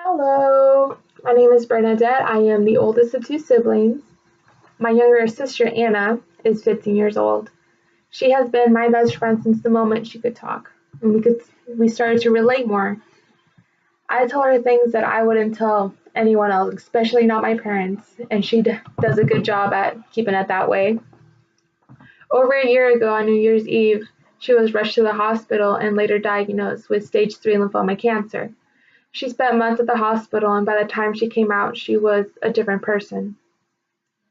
Hello, my name is Bernadette. I am the oldest of two siblings. My younger sister, Anna, is 15 years old. She has been my best friend since the moment she could talk, and we started to relate more. I tell her things that I wouldn't tell anyone else, especially not my parents, and does a good job at keeping it that way. Over a year ago on New Year's Eve, she was rushed to the hospital and later diagnosed with stage 3 lymphoma cancer. She spent months at the hospital, and by the time she came out, she was a different person.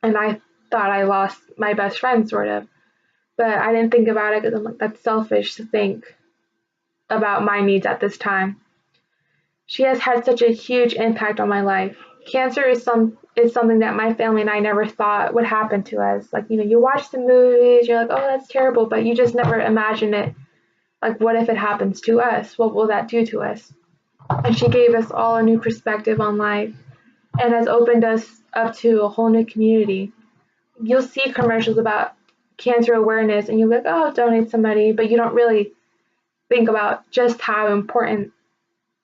And I thought I lost my best friend, sort of. But I didn't think about it because I'm like, that's selfish to think about my needs at this time. She has had such a huge impact on my life. Cancer is something that my family and I never thought would happen to us. Like, you watch the movies, you're like, oh, that's terrible, but you just never imagine it. Like, what if it happens to us? What will that do to us? And she gave us all a new perspective on life and has opened us up to a whole new community. You'll see commercials about cancer awareness and you'll be like, oh, donate some money, but you don't really think about just how important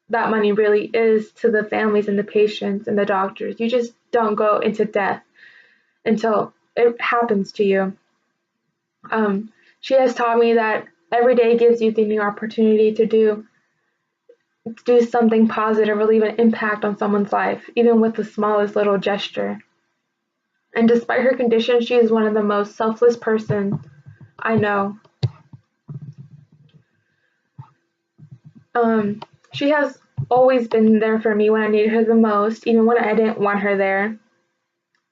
that money really is to the families and the patients and the doctors. You just don't go into death until it happens to you. She has taught me that every day gives you the new opportunity to do something positive or leave an impact on someone's life, even with the smallest little gesture. And despite her condition, she is one of the most selfless persons I know. She has always been there for me when I needed her the most, even when I didn't want her there.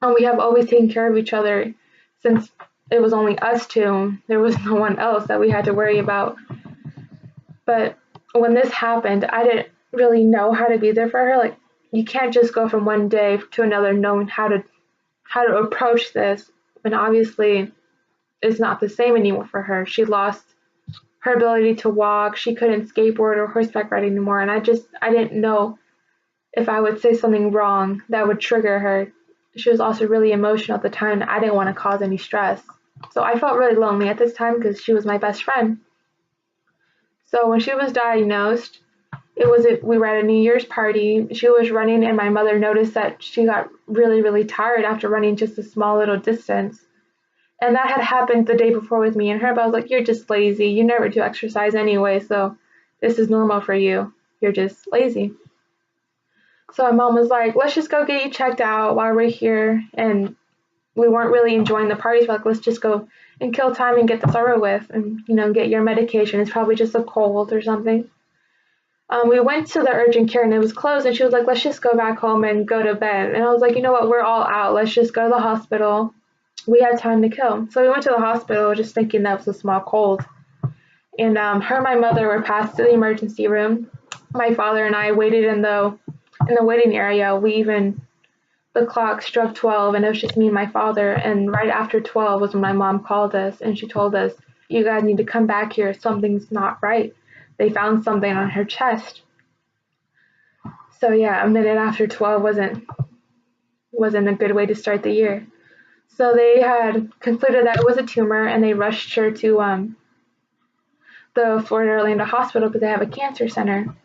And we have always taken care of each other since it was only us two. There was no one else that we had to worry about. But when this happened, I didn't really know how to be there for her. Like, you can't just go from one day to another knowing how to approach this. And obviously, it's not the same anymore for her. She lost her ability to walk. She couldn't skateboard or horseback ride anymore. And I didn't know if I would say something wrong that would trigger her. She was also really emotional at the time. And I didn't want to cause any stress. So I felt really lonely at this time because she was my best friend. So when she was diagnosed, we were at a New Year's party. She was running, and my mother noticed that she got really, really tired after running just a small little distance. And that had happened the day before with me and her, but I was like, you're just lazy. You never do exercise anyway, so this is normal for you. You're just lazy. So my mom was like, let's just go get you checked out while we're here. And we weren't really enjoying the party, so like, let's just go and kill time and get this over with and, get your medication. It's probably just a cold or something. We went to the urgent care and it was closed, and she was like, let's just go back home and go to bed. And I was like, you know what, we're all out. Let's just go to the hospital. We have time to kill. So we went to the hospital just thinking that was a small cold. And her and my mother were passed to the emergency room. My father and I waited in the waiting area. The clock struck 12 and it was just me and my father. And right after 12 was when my mom called us and she told us, you guys need to come back here. Something's not right. They found something on her chest. So yeah, a minute after 12 wasn't a good way to start the year. So they had concluded that it was a tumor, and they rushed her to the Florida Orlando Hospital because they have a cancer center.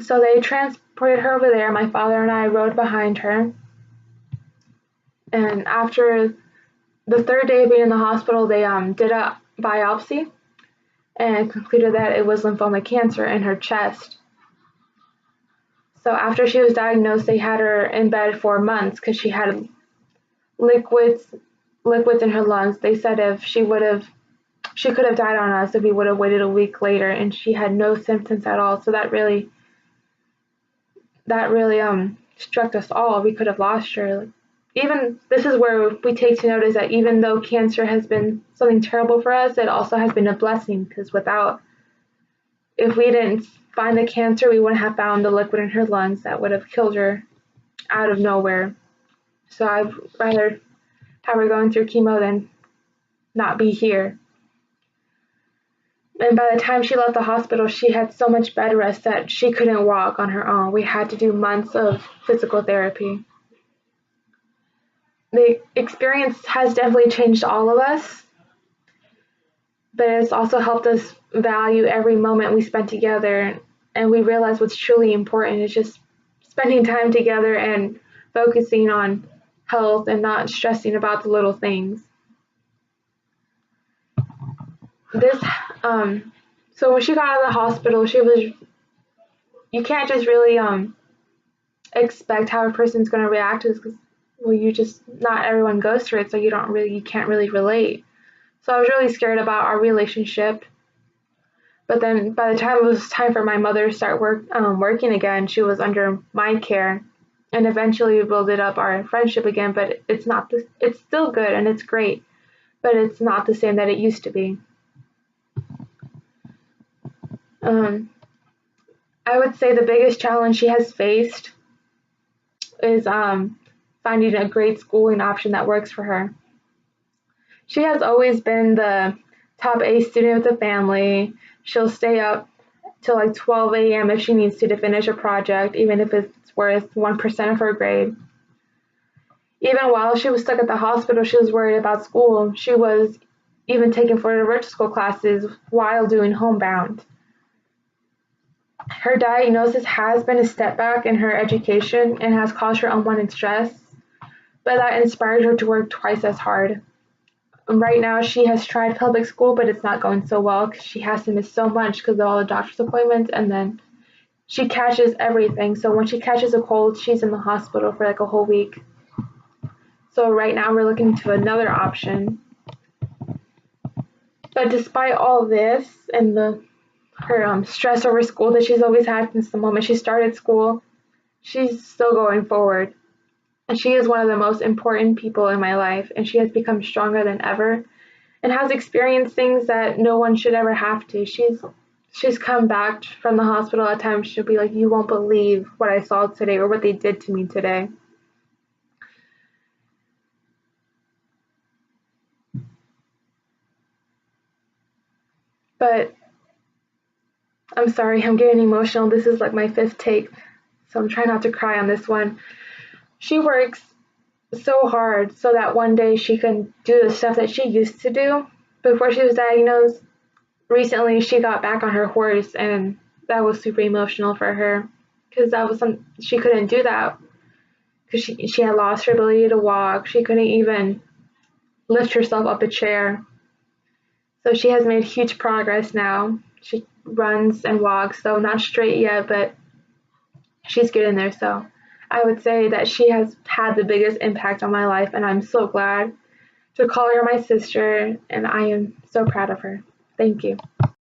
So they transported her over there. My father and I rode behind her. And after the third day of being in the hospital, they did a biopsy and concluded that it was lymphoma cancer in her chest. So after she was diagnosed, they had her in bed for months because she had liquids in her lungs. They said if she could have died on us if we would have waited a week later, and she had no symptoms at all. So that really struck us all. We could have lost her. Even this is where we take to notice that even though cancer has been something terrible for us, it also has been a blessing, because if we didn't find the cancer, we wouldn't have found the liquid in her lungs that would have killed her out of nowhere. So I'd rather have her going through chemo than not be here. And by the time she left the hospital, she had so much bed rest that she couldn't walk on her own. We had to do months of physical therapy. The experience has definitely changed all of us, but it's also helped us value every moment we spent together. and we realize what's truly important is just spending time together and focusing on health and not stressing about the little things. This so when she got out of the hospital, she was you can't just really expect how a person's going to react to this because well you just not everyone goes through it, so you can't really relate. So I was really scared about our relationship. But then by the time it was time for my mother to start working again, she was under my care, and eventually we built up our friendship again. But it's still good and it's great, but it's not the same that it used to be. Um, I would say the biggest challenge she has faced is finding a great schooling option that works for her. She has always been the top A student of the family. She'll stay up till like 12 a.m. if she needs to finish a project, even if it's worth 1% of her grade. Even while she was stuck at the hospital, she was worried about school. She was even taking Florida virtual school classes while doing homebound. Her diagnosis has been a step back in her education and has caused her unwanted stress, but that inspired her to work twice as hard. Right now, she has tried public school, but it's not going so well because she has to miss so much because of all the doctor's appointments, and then she catches everything. So when she catches a cold, she's in the hospital for like a whole week. So right now, we're looking into another option. But despite all this and her stress over school that she's always had since the moment she started school, she's still going forward. And she is one of the most important people in my life, and she has become stronger than ever and has experienced things that no one should ever have to. She's come back from the hospital at times. She'll be like, "You won't believe what I saw today or what they did to me today." But I'm sorry, I'm getting emotional. This is like my fifth take, so I'm trying not to cry on this one. She works so hard so that one day she can do the stuff that she used to do before she was diagnosed. Recently, she got back on her horse, and that was super emotional for her because that was she couldn't do that because she had lost her ability to walk. She couldn't even lift herself up a chair. So she has made huge progress now. She runs and walks, though not straight yet, but she's getting there. So I would say that she has had the biggest impact on my life, and I'm so glad to call her my sister, and I am so proud of her. Thank you.